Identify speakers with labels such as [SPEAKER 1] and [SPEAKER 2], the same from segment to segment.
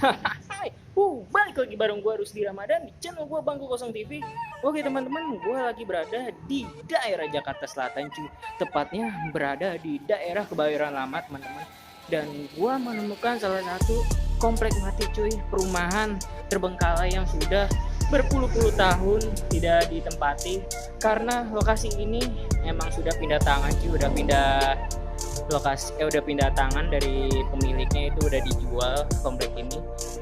[SPEAKER 1] Hai, balik lagi bareng gue Rusdi Ramadan di channel gue Bangku Kosong TV. Oke teman-teman, gue lagi berada di daerah Jakarta Selatan cuy. Tepatnya berada di daerah Kebayoran Lama teman-teman. Dan gue menemukan salah satu komplek mati cuy, perumahan terbengkalai yang sudah berpuluh-puluh tahun tidak ditempati. Karena lokasi ini emang sudah pindah tangan cuy, udah pindah tangan dari pemiliknya, itu udah dijual komplek ini.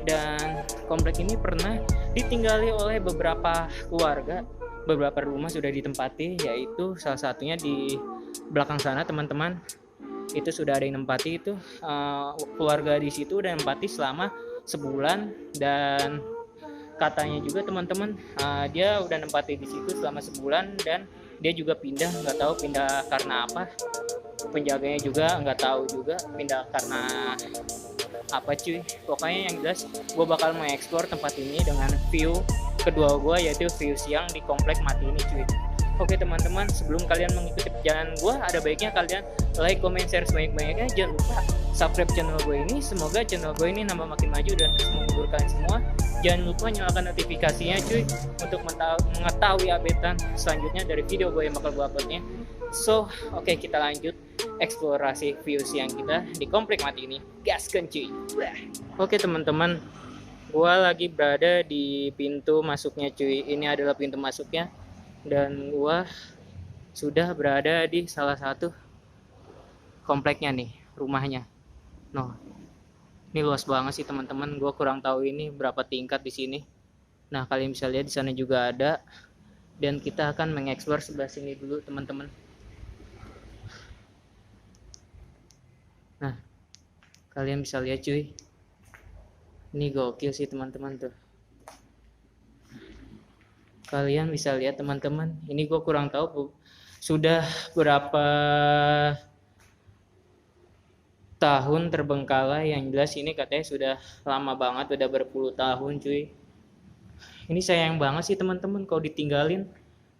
[SPEAKER 1] Dan komplek ini pernah ditinggali oleh beberapa keluarga, beberapa rumah sudah ditempati, yaitu salah satunya di belakang sana teman-teman, itu sudah ada yang nempati. Itu keluarga di situ udah nempati selama sebulan, dan katanya juga teman-teman, dia udah nempati di situ selama sebulan dan dia juga pindah, nggak tahu pindah karena apa. Penjaganya juga nggak tahu juga pindah karena apa cuy. Pokoknya yang jelas gue bakal mengeksplor tempat ini dengan view kedua gue, yaitu view siang di komplek mati ini cuy. Oke teman-teman, sebelum kalian mengikuti perjalanan gue, ada baiknya kalian like, comment, share sebanyak-banyaknya. Jangan lupa subscribe channel gue ini. Semoga channel gue ini nambah makin maju dan terus menghibur kalian semua. Jangan lupa nyalakan notifikasinya cuy, untuk mengetahui updatean selanjutnya dari video gue yang bakal gue uploadnya. So, oke, kita lanjut eksplorasi view siang kita di komplek mati ini. Gaskan cuy. Oke teman-teman, gue lagi berada di pintu masuknya cuy. Ini adalah pintu masuknya, dan gue sudah berada di salah satu kompleknya nih, rumahnya. Noh, ini luas banget sih teman-teman. Gue kurang tahu ini berapa tingkat di sini. Nah, kalian bisa lihat di sana juga ada. Dan kita akan mengeksplor sebelah sini dulu teman-teman. Nah, kalian bisa lihat cuy, ini gokil sih teman-teman tuh. Kalian bisa lihat teman-teman, ini gue kurang tahu sudah berapa tahun terbengkalai. Yang jelas ini katanya sudah lama banget, udah berpuluh tahun cuy. Ini sayang banget sih teman-teman kalau ditinggalin.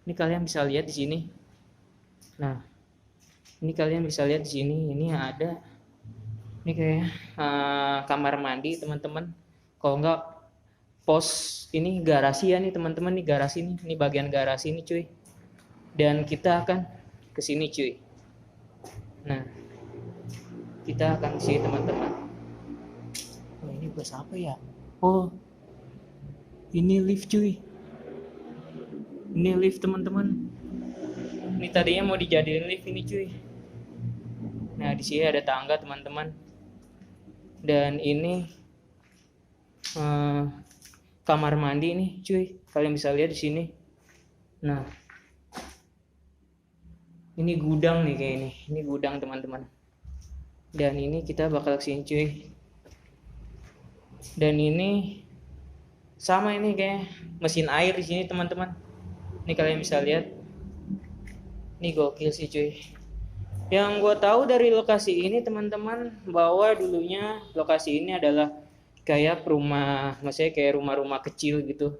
[SPEAKER 1] Ini kalian bisa lihat di sini. Nah, ini kalian bisa lihat di sini, ini ada, ini kayak kamar mandi teman-teman. Kalau enggak pos, ini garasi ya nih teman-teman, nih garasi nih, ini bagian garasi nih cuy. Dan kita akan ke sini cuy. Nah, kita akan ke sini teman-teman. Oh, ini bos apa ya? Oh, ini lift cuy. Ini lift teman-teman. Ini tadinya mau dijadiin lift ini cuy. Nah, di sini ada tangga teman-teman. Dan ini kamar mandi nih cuy, kalian bisa lihat di sini. Nah, ini gudang nih kayak ini gudang teman-teman. Dan ini kita bakal kesini cuy. Dan ini sama, ini kayak mesin air di sini teman-teman. Ini kalian bisa lihat. Ini gokil sih cuy. Yang gue tahu dari lokasi ini teman-teman, bahwa dulunya lokasi ini adalah kayak rumah, maksudnya kayak rumah-rumah kecil gitu,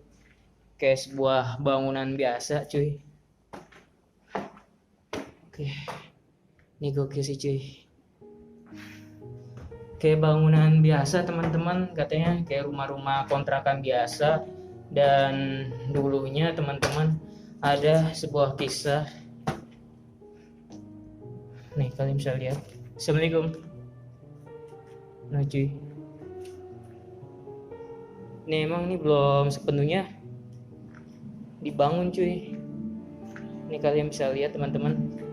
[SPEAKER 1] kayak sebuah bangunan biasa cuy. Oke, ini gokil sih cuy, kayak bangunan biasa teman-teman, katanya kayak rumah-rumah kontrakan biasa. Dan dulunya teman-teman ada sebuah kisah. Nih kalian bisa lihat. Assalamualaikum. Nah cuy, ini emang ini belum sepenuhnya dibangun cuy. Ini kalian bisa lihat teman-teman,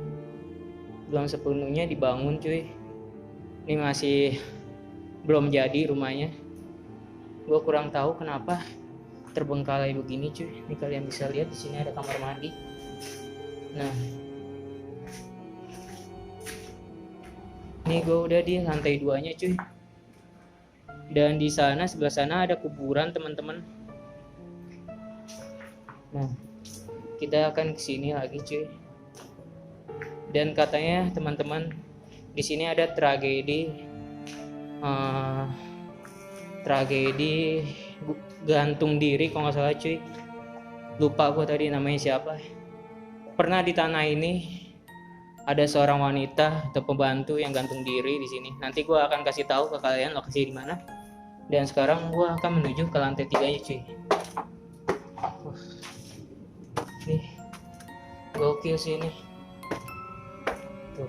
[SPEAKER 1] belum sepenuhnya dibangun cuy. Ini masih belum jadi rumahnya. Gue kurang tahu kenapa terbengkalai begini cuy. Ini kalian bisa lihat di sini ada kamar mandi. Nah, ini gue udah di lantai 2-nya cuy. Dan di sana, sebelah sana ada kuburan teman-teman. Nah, kita akan kesini lagi cuy. Dan katanya teman-teman, di sini ada tragedi gantung diri kalau nggak salah cuy. Lupa gue tadi namanya siapa. Pernah di tanah ini ada seorang wanita atau pembantu yang gantung diri di sini. Nanti gue akan kasih tahu ke kalian lokasi di mana. Dan sekarang gua akan menuju ke lantai 3-nya cuy. Nih, gokil sih ini. Tuh,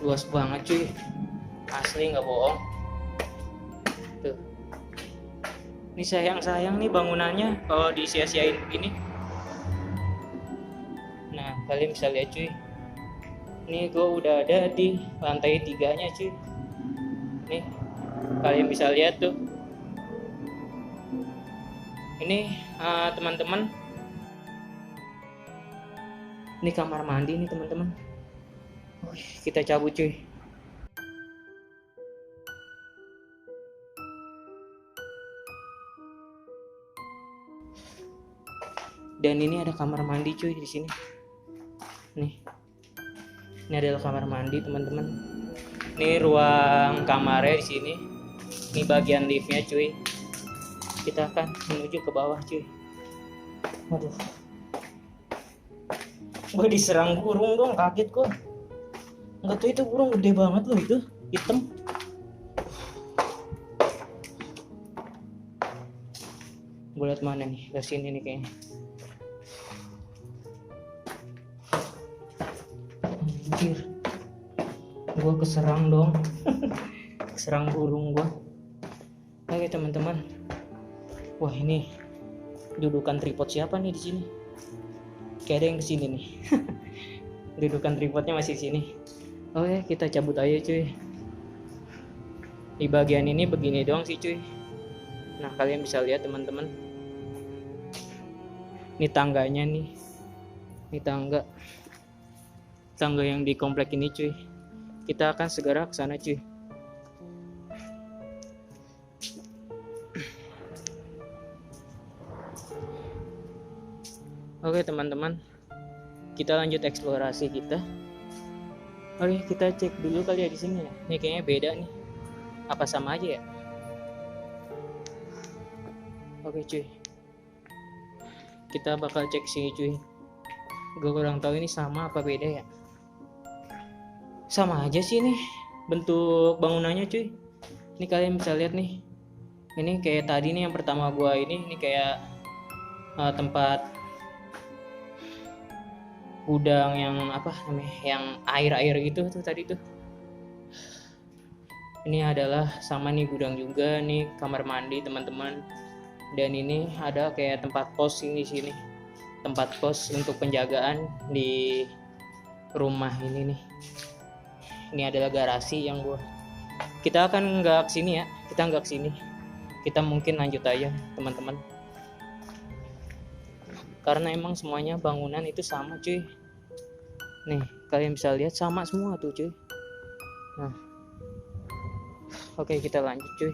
[SPEAKER 1] luas banget cuy. Asli nggak bohong. Tuh. Ini sayang nih bangunannya kalau disia-siain begini. Nah, kalian bisa lihat cuy. Ini gue udah ada di lantai 3-nya cuy. Nih, kalian bisa lihat tuh. Ini teman-teman. Ini kamar mandi nih teman-teman. Kita cabut cuy. Dan ini ada kamar mandi cuy di sini. Nih. Ini adalah kamar mandi teman-teman. Ini ruang kamarnya di sini. Ini bagian liftnya cuy. Kita akan menuju ke bawah cuy. Waduh. Gue diserang burung dong, kaget gue. Enggak tuh, itu burung gede banget loh, itu hitam. Gue liat mana nih, ke sini nih kayaknya. Anjir, gue keserang dong. Keserang burung gue. Oke teman-teman. Wah, ini dudukan tripod siapa nih di sini? Kayak ada yang kesini nih. Dudukan tripodnya masih di sini. Oke, kita cabut aja cuy. Di bagian ini begini doang sih cuy. Nah, kalian bisa lihat teman-teman. Ini tangganya nih. Ini tangga yang di komplek ini cuy. Kita akan segera ke sana cuy. Oke teman-teman, kita lanjut eksplorasi kita. Oke, kita cek dulu kali ya di sini ya. Ini kayaknya beda nih. Apa sama aja ya? Oke cuy, kita bakal cek sini cuy. Gue kurang tahu ini sama apa beda ya. Sama aja sih nih bentuk bangunannya cuy. Ini kalian bisa lihat nih. Ini kayak tadi nih yang pertama gua ini kayak tempat gudang yang apa namanya, yang air gitu tuh tadi tuh. Ini adalah sama nih gudang juga nih, kamar mandi teman-teman. Dan ini ada kayak tempat pos ini sini. Tempat pos untuk penjagaan di rumah ini nih. Ini adalah garasi yang kita akan nggak kesini ya. Kita nggak kesini. Kita mungkin lanjut aja teman-teman. Karena emang semuanya bangunan itu sama cuy. Nih kalian bisa lihat sama semua tuh cuy. Nah, oke kita lanjut cuy.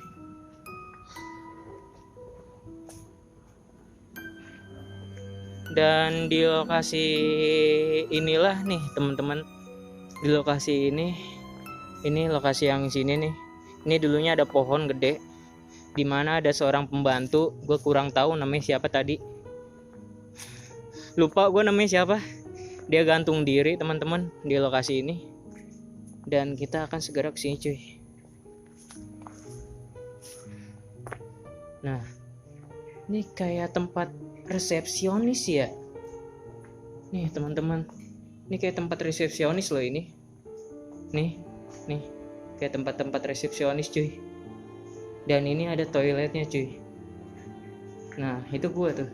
[SPEAKER 1] Dan di lokasi inilah nih teman-teman, di lokasi ini lokasi yang sini nih. Ini dulunya ada pohon gede, dimana ada seorang pembantu. Gue kurang tahu namanya siapa tadi. Lupa gue namanya siapa. Dia gantung diri teman-teman di lokasi ini. Dan kita akan segera kesini cuy. Nah, ini kayak tempat resepsionis ya. Nih teman-teman, ini kayak tempat resepsionis loh ini. Nih kayak tempat-tempat resepsionis cuy. Dan ini ada toiletnya cuy. Nah itu gua tuh.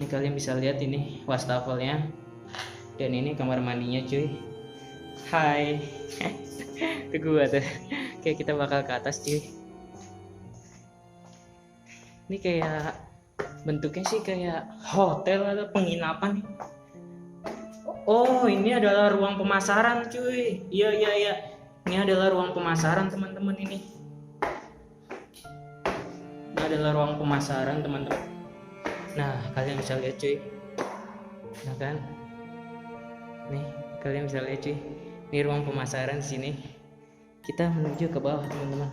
[SPEAKER 1] Ini kalian bisa lihat ini wastafelnya. Dan ini kamar mandinya cuy. Hai. Itu gua tuh. Kayak kita bakal ke atas cuy. Ini kayak bentuknya sih kayak hotel atau penginapan. Oh, ini adalah ruang pemasaran cuy. Iya. Ini adalah ruang pemasaran teman-teman ini. Ini adalah ruang pemasaran teman-teman. Nah, kalian bisa lihat cuy. Nah kan? Nih, kalian bisa lihat cuy. Ini ruang pemasaran sini. Kita menuju ke bawah teman-teman.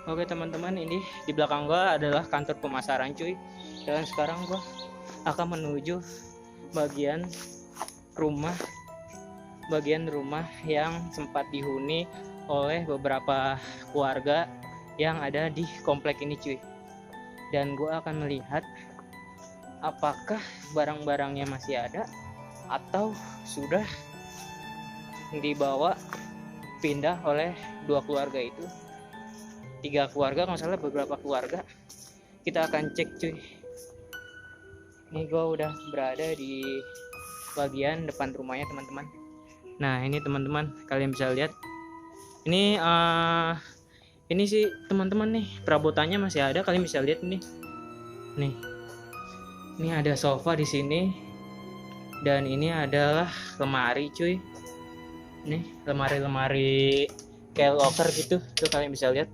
[SPEAKER 1] Oke teman-teman, ini di belakang gua adalah kantor pemasaran cuy. Dan sekarang gua akan menuju bagian rumah yang sempat dihuni oleh beberapa keluarga yang ada di komplek ini cuy. Dan gua akan melihat apakah barang-barangnya masih ada atau sudah dibawa pindah oleh dua keluarga itu, 3 keluarga kalau salah, beberapa keluarga. Kita akan cek cuy. Ini gue udah berada di bagian depan rumahnya teman-teman. Nah ini teman-teman, kalian bisa lihat ini sih teman-teman nih, perabotannya masih ada. Kalian bisa lihat nih ini ada sofa di sini, dan ini adalah lemari cuy. Nih lemari kayak locker gitu tuh, kalian bisa lihat.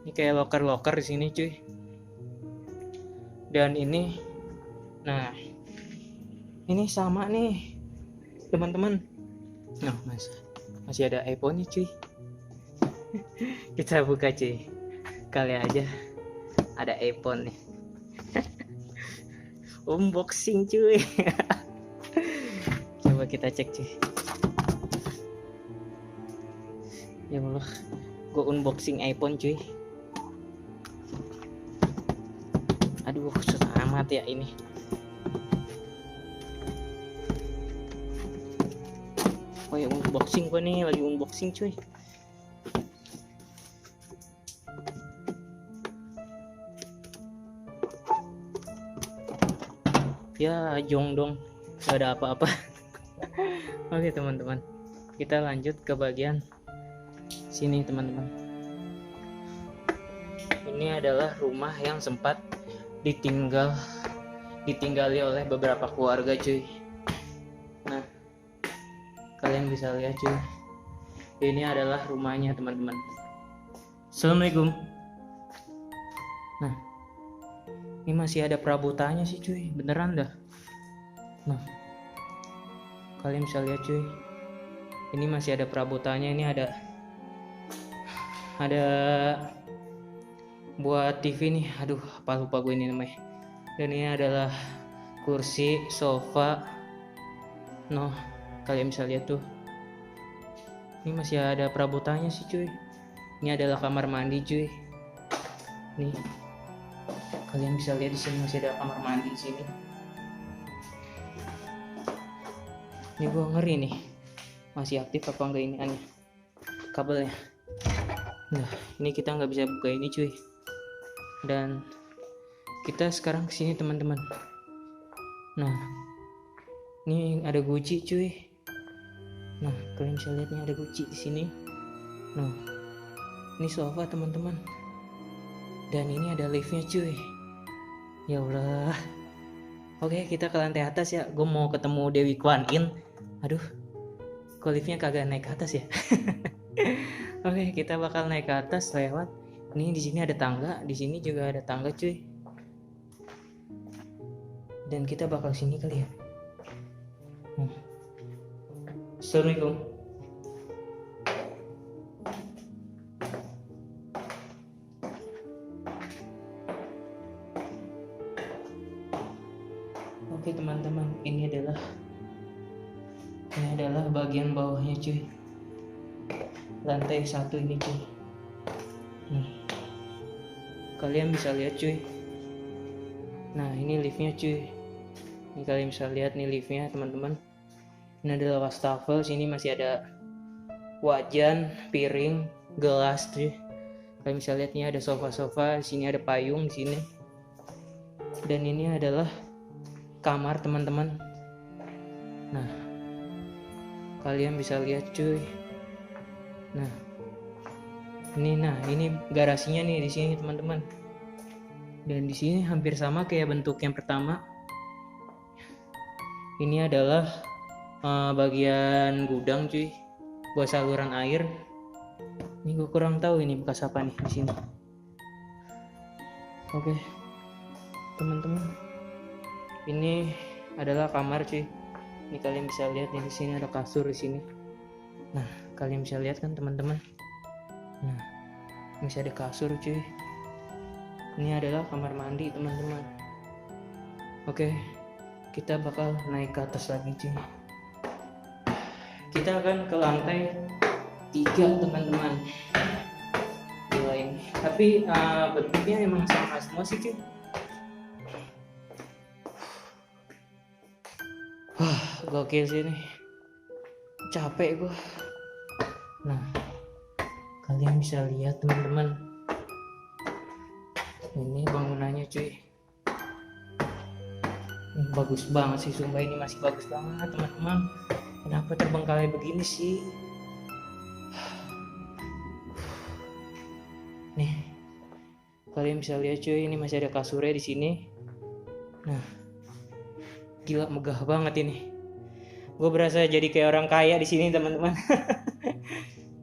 [SPEAKER 1] Ini kayak locker di sini cuy. Dan ini, nah ini sama nih teman-teman. Nah masih ada iPhone nya cuy. Kita buka cuy, kali aja ada iPhone nih. Unboxing cuy. Coba kita cek cuy. Ya Allah, gue unboxing iPhone cuy. Aduh, susah amat ya ini. Oh ya, unboxing gue nih, lagi unboxing cuy. Ya jong dong, gak ada apa-apa. Oke teman-teman, kita lanjut ke bagian sini teman-teman. Ini adalah rumah yang sempat ditinggali oleh beberapa keluarga cuy. Nah kalian bisa lihat cuy, ini adalah rumahnya teman-teman. Assalamualaikum. Nah ini masih ada perabotannya sih cuy, beneran dah. Nah kalian bisa lihat cuy, ini masih ada perabotannya. Ini ada buat TV nih, aduh apa lupa gue ini namanya. Dan ini adalah kursi, sofa. Noh kalian bisa lihat tuh, ini masih ada perabotannya sih cuy. Ini adalah kamar mandi cuy. Nih kalian bisa lihat di sini masih ada kamar mandi di sini. Ini gue ngeri nih, masih aktif apa enggak ini aneh kabelnya. Nah ini kita nggak bisa buka ini cuy. Dan kita sekarang kesini teman-teman. Nah ini ada guci cuy. Nah kalian bisa lihat nih, ada guci di sini. Nah ini sofa teman-teman. Dan ini ada liftnya cuy. Ya Allah. Oke kita ke lantai atas ya. Gue mau ketemu Dewi Kwan In. Aduh, kok liftnya kagak naik ke atas ya? Oke kita bakal naik ke atas lewat. Ini di sini ada tangga, di sini juga ada tangga cuy. Dan kita bakal sini kali ya. Assalamualaikum. Oke teman-teman, ini adalah bagian bawahnya cuy. Lantai 1 ini cuy. Nah kalian bisa lihat cuy. Nah ini liftnya cuy. Ini kalian bisa lihat nih liftnya teman-teman. Ini adalah wastafel. Sini masih ada wajan, piring, gelas cuy. Kalian bisa lihat nih ada sofa-sofa. Sini ada payung di sini. Dan ini adalah kamar teman-teman. Nah kalian bisa lihat cuy. Nah ini garasinya nih di sini teman-teman. Dan di sini hampir sama kayak bentuk yang pertama. Ini adalah bagian gudang cuy, buat saluran air. Ini gue kurang tahu ini bekas apa nih di sini. Oke teman-teman, ini adalah kamar cuy. Ini kalian bisa lihat nih, di sini ada kasur di sini. Nah kalian bisa lihat kan teman-teman. Nah Masih ada kasur cuy. Ini adalah kamar mandi teman-teman. Oke, kita bakal naik ke atas lagi cuy. Kita akan ke lantai 3 teman-teman. Gila ini. Tapi bentuknya emang sama semua sih cuy. Wah, gokil sih ini. Capek gua. Nah, kalian bisa lihat teman-teman. Ini bangunannya cuy. Ini bagus banget sih, sumpah ini masih bagus banget teman-teman. Kenapa terbengkalai begini sih? Nih, kalian bisa lihat cuy, ini masih ada kasurnya di sini. Nah, gila megah banget ini. Gue berasa jadi kayak orang kaya di sini teman-teman.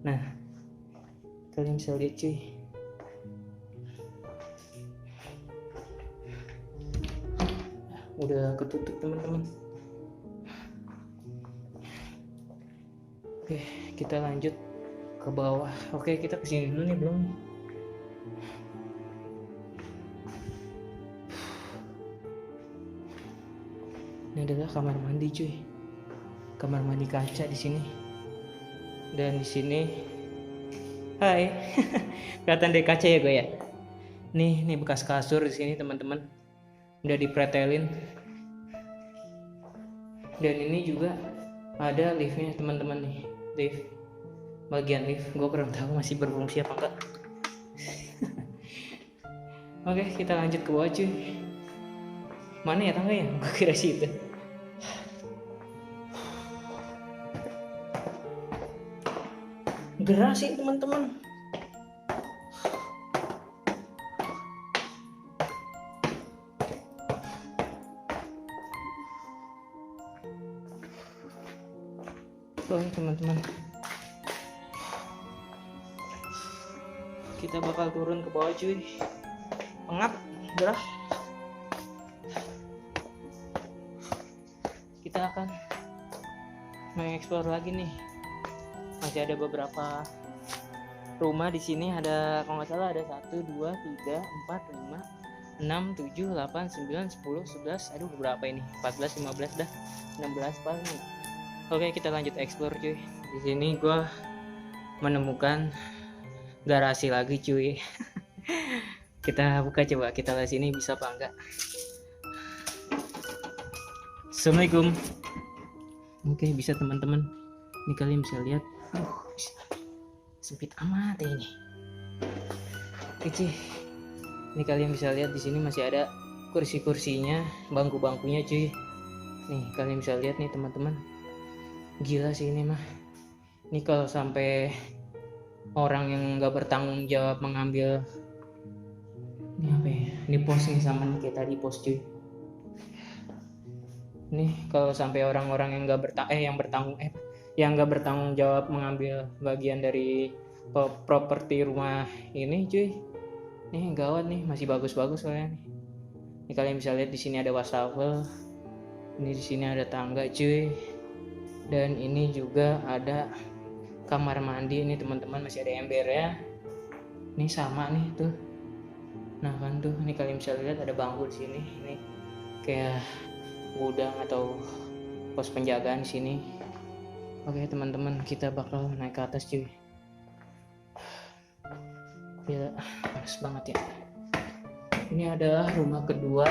[SPEAKER 1] Nah, kalian bisa lihat cuy. Udah ketutup teman-teman. Oke, kita lanjut ke bawah. Oke, kita kesini dulu nih belum. Ini adalah kamar mandi cuy. Kamar mandi kaca di sini. Dan di sini, hai, kelihatan dari kaca ya gue ya. Nih bekas kasur di sini teman-teman. Udah dipretelin. Dan ini juga ada liftnya teman-teman nih. Lift, bagian lift. Gue kurang tahu masih berfungsi apa enggak. Oke, kita lanjut ke bawah cuy. Mana ya tangganya? Gue kira situ. Gerah sih teman-teman. Oke teman-teman, kita bakal turun ke bawah cuy. Pengap, gerah. Kita akan mengeksplor lagi nih. Masih ada beberapa rumah di sini. Ada, kalau nggak salah ada 1, 2, 3, 4, 5, 6, 7, 8, 9, 10, 11. Aduh berapa ini? 14, 15 dah. 16 paling. Oke, kita lanjut explore cuy. Di sini gua menemukan garasi lagi cuy. Kita buka coba, kita lihat sini bisa apa enggak. Assalamualaikum. Oke, bisa teman-teman. Ini kalian bisa lihat. Sempit amat ya ini. Oke, ini kalian bisa lihat di sini masih ada kursi-kursinya, bangku-bangkunya cuy. Nih kalian bisa lihat nih teman-teman. Gila sih ini mah. Ini kalau sampai orang yang nggak bertanggung jawab mengambil, ini apa ya? Ini pos nih sama nih kayak tadi pos cuy. Ini kalau sampai orang-orang yang nggak bertanggung jawab mengambil bagian dari properti rumah ini cuy. Nih gawat nih, masih bagus-bagus soalnya nih. Ini kalian bisa lihat di sini ada wastafel. Ini di sini ada tangga cuy. Dan ini juga ada kamar mandi. Ini teman-teman masih ada embernya. Ini sama nih tuh. Nah kan tuh, ini kalian bisa lihat ada bangku di sini. Ini kayak gudang atau pos penjagaan di sini. Oke teman-teman, kita bakal naik ke atas cuy. Ya, panas banget ya. Ini adalah rumah kedua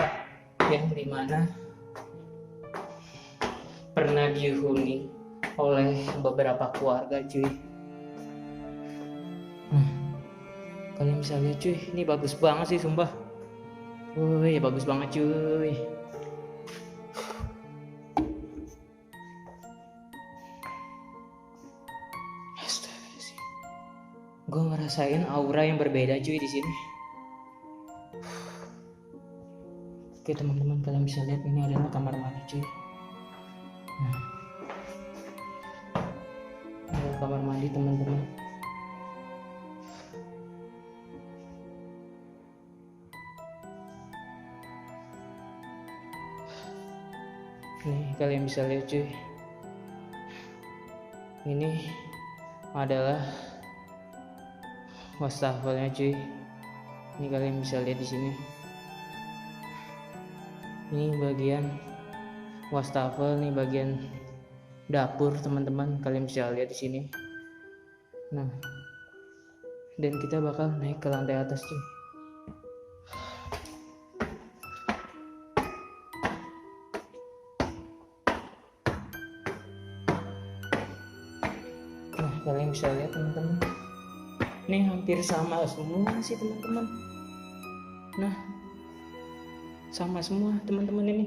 [SPEAKER 1] yang dimana pernah dihuni oleh beberapa keluarga cuy. Kalian bisa lihat cuy, ini bagus banget sih sumpah. Wih, bagus banget cuy. Gue ngerasain aura yang berbeda cuy di sini. Oke teman-teman, kalian bisa lihat ini adalah kamar mandi cuy. Nah, ini kamar mandi teman-teman. Nih kalian bisa lihat cuy. Ini adalah wastafelnya cuy. Ini kalian bisa lihat di sini. Ini bagian wastafel, nih bagian dapur teman-teman, kalian bisa lihat di sini. Nah, dan kita bakal naik ke lantai atas cuy. Nah, kalian bisa lihat teman-teman, ini hampir sama semua sih teman-teman. Nah, sama semua teman-teman ini.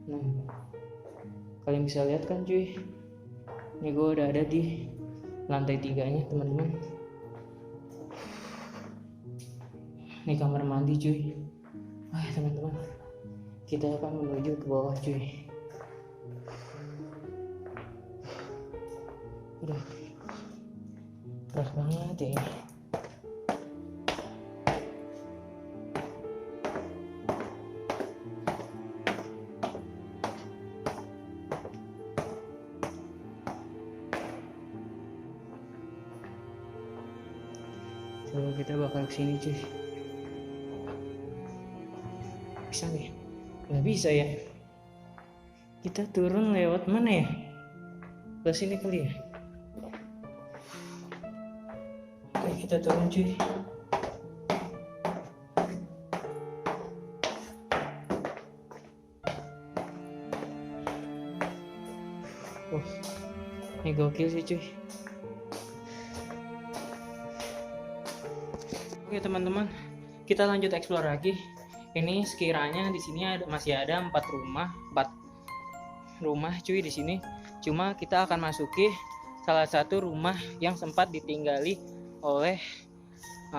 [SPEAKER 1] Nah, kalian bisa lihat kan cuy, ini gue udah ada di lantai 3-nya teman-teman. Ini kamar mandi cuy. Wah teman-teman, kita akan menuju ke bawah cuy. Udah berat banget ya. So kita bakal kesini cuy. Bisa nggak? Nggak bisa ya. Kita turun lewat mana ya? Ke sini kali ya. Oke, kita turun cuy. Wah, ini gokil sih cuy. Oke teman-teman, kita lanjut explore lagi. Ini sekiranya di sini masih ada 4 rumah cuy di sini. Cuma kita akan masuki salah satu rumah yang sempat ditinggali oleh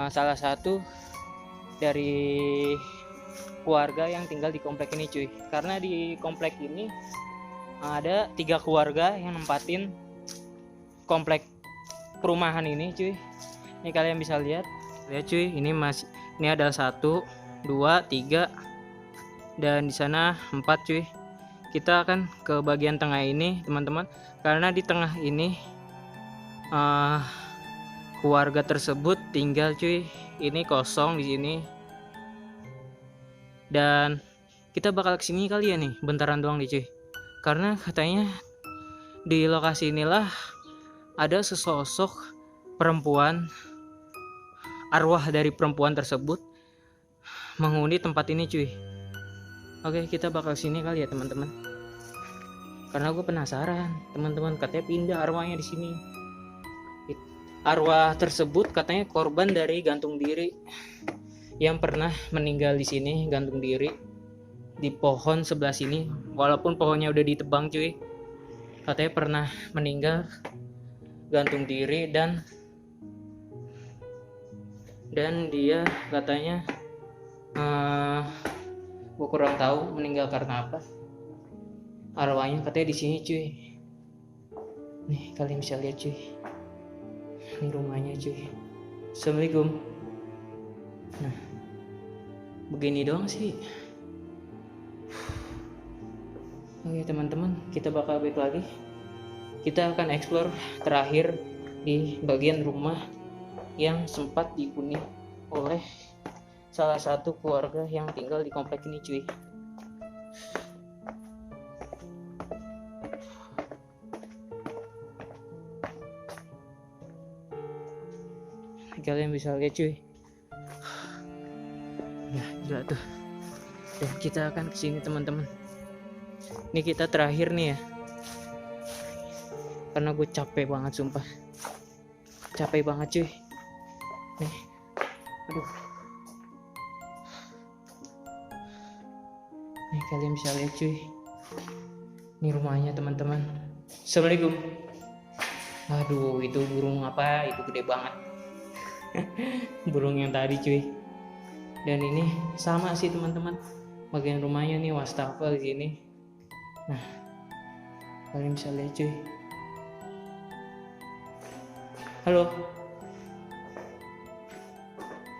[SPEAKER 1] salah satu dari keluarga yang tinggal di komplek ini cuy. Karena di komplek ini ada 3 keluarga yang nempatin komplek perumahan ini cuy. Ini kalian bisa lihat cuy, ini ada 1, 2, 3 dan di sana 4 cuy. Kita akan ke bagian tengah ini teman-teman, karena di tengah ini keluarga tersebut tinggal cuy. Ini kosong di sini. Dan kita bakal kesini kali ya nih, bentaran doang nih cuy. Karena katanya di lokasi inilah ada sesosok perempuan, arwah dari perempuan tersebut menghuni tempat ini cuy. Oke, kita bakal sini kali ya teman-teman. Karena gue penasaran teman-teman, katanya pindah arwahnya di sini. Arwah tersebut katanya korban dari gantung diri, yang pernah meninggal di sini gantung diri di pohon sebelah sini. Walaupun pohonnya udah ditebang cuy, katanya pernah meninggal gantung diri dan dia katanya gue kurang tahu meninggal karena apa. Arwahnya katanya di sini cuy. Nih kalian bisa lihat cuy, ini rumahnya cuy. Assalamualaikum. Nah, begini doang sih. Oke teman-teman, kita bakal balik lagi. Kita akan explore terakhir di bagian rumah yang sempat dihuni oleh salah satu keluarga yang tinggal di komplek ini cuy. Kalian bisa lihat cuy. Ya gila tuh. Dan kita akan kesini teman-teman. Ini kita terakhir nih ya, karena gue capek banget sumpah. Capek banget cuy. Nih, aduh. Nih kalian bisa lihat cuy, ini rumahnya teman-teman. Assalamualaikum. Aduh, itu burung apa? Itu gede banget. Burung yang tadi cuy. Dan ini sama sih teman-teman, bagian rumahnya nih wastafel di sini. Nah, kalian bisa lihat cuy. Halo.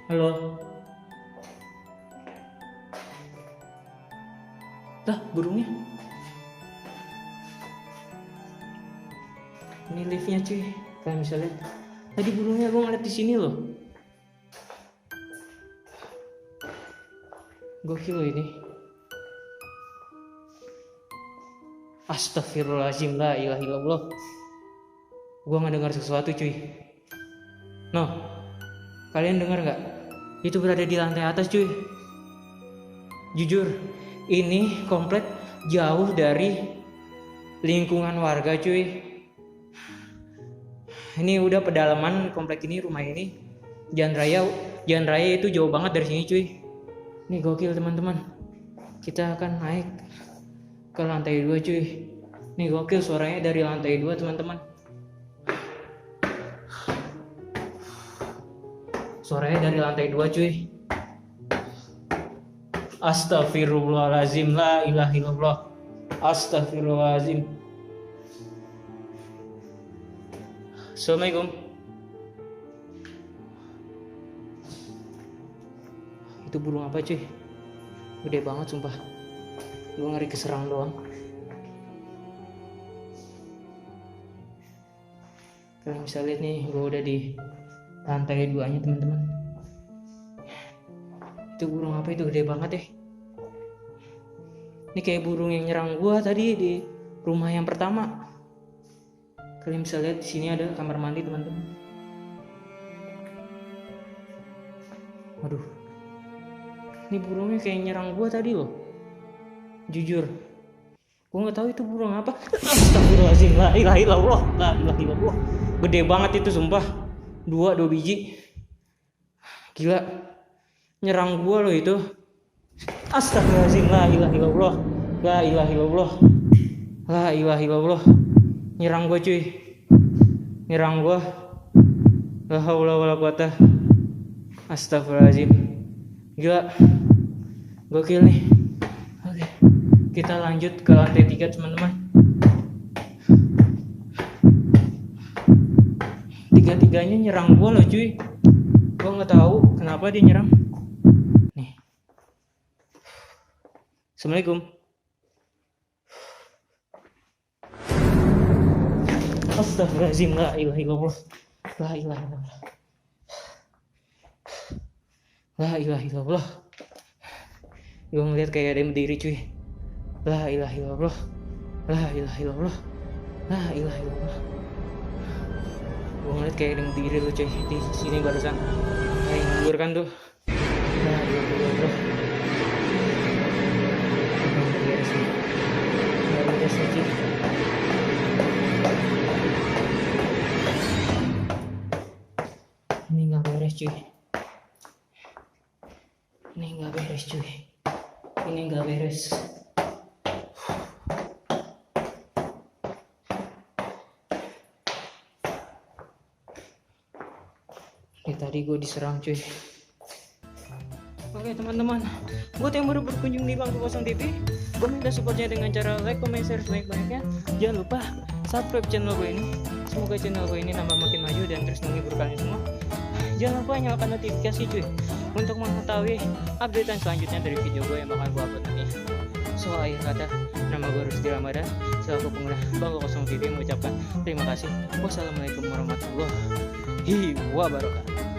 [SPEAKER 1] Halo. Lah, burungnya. Ini liftnya cuy, kalian bisa lihat. Tadi burungnya gue ngeliat di sini loh. Gokil loh ini. Astagfirullahaladzim, la ilaha illallah. Gue nggak dengar sesuatu cuy. No, kalian dengar nggak? Itu berada di lantai atas cuy. Jujur, ini komplek jauh dari lingkungan warga cuy. Ini udah pedalaman komplek ini, rumah ini. Jalan raya itu jauh banget dari sini cuy. Ini gokil teman-teman. Kita akan naik ke lantai 2 cuy. Nih gokil, suaranya dari lantai 2 teman-teman. Suaranya dari lantai 2 cuy. Astagfirullahaladzim, la ilaha illallah. Astagfirullahaladzim. Assalamualaikum. Itu burung apa cuy? Gede banget sumpah. Gue ngeri keserang doang. Kalian bisa lihat nih, gue udah di lantai 2-nya teman-teman. Itu burung apa itu, gede banget ya. Ini kayak burung yang nyerang gue tadi di rumah yang pertama. Kalian bisa lihat di sini ada kamar mandi teman-teman. Waduh, ini burungnya kayak nyerang gue tadi loh. Jujur, gue nggak tahu itu burung apa. Astagfirullahaladzim, la ilaha illallah, la ilaha illallah. Gede banget itu sumpah. Dua biji. Gila, nyerang gue loh itu. Astagfirullahaladzim, la ilaha illallah, la ilaha illallah, la ilaha illallah. Nyerang gue cuy, nyerang gue. La haula wala quwata. Astagfirullahaladzim. Gila, gokil nih. Oke, kita lanjut ke lantai 3 teman-teman. Tiga-tiganya nyerang gue loh cuy. Gue nggak tahu kenapa dia nyerang. Nih. Assalamualaikum. Astagfirullahaladzim, la ilaha illallah, la ilaha illallah, la ilaha illallah. Gue ngeliat kayak ada yang berdiri cuy. La ilaha illallah, la ilaha illallah, la ilaha illallah. Gue ngeliat kayak ada yang berdiri loh cuy di sini barusan. Kayak nganggur kan tuh. La ilaha illallah. Gak beres nih cuy. Ini nggak beres cuy. Ini nggak beres cuy. Ini nggak beres. Ini tadi gue diserang cuy. Oke teman-teman, buat yang baru berkunjung di Bangku Kosong TV, gue minta supportnya dengan cara like, comment, share sebanyak-banyaknya. Jangan lupa subscribe channel gue ini. Semoga channel gue ini nambah makin maju dan terus menghibur kalian semua. Jangan lupa nyalakan notifikasi cuy, untuk mengetahui updatean selanjutnya dari video gue yang bakal gue upload nanti. So akhir kata, nama gue Rusdi Ramadan, selaku pengguna Bangku Kosong TV mengucapkan terima kasih. Wassalamualaikum warahmatullahi wabarakatuh.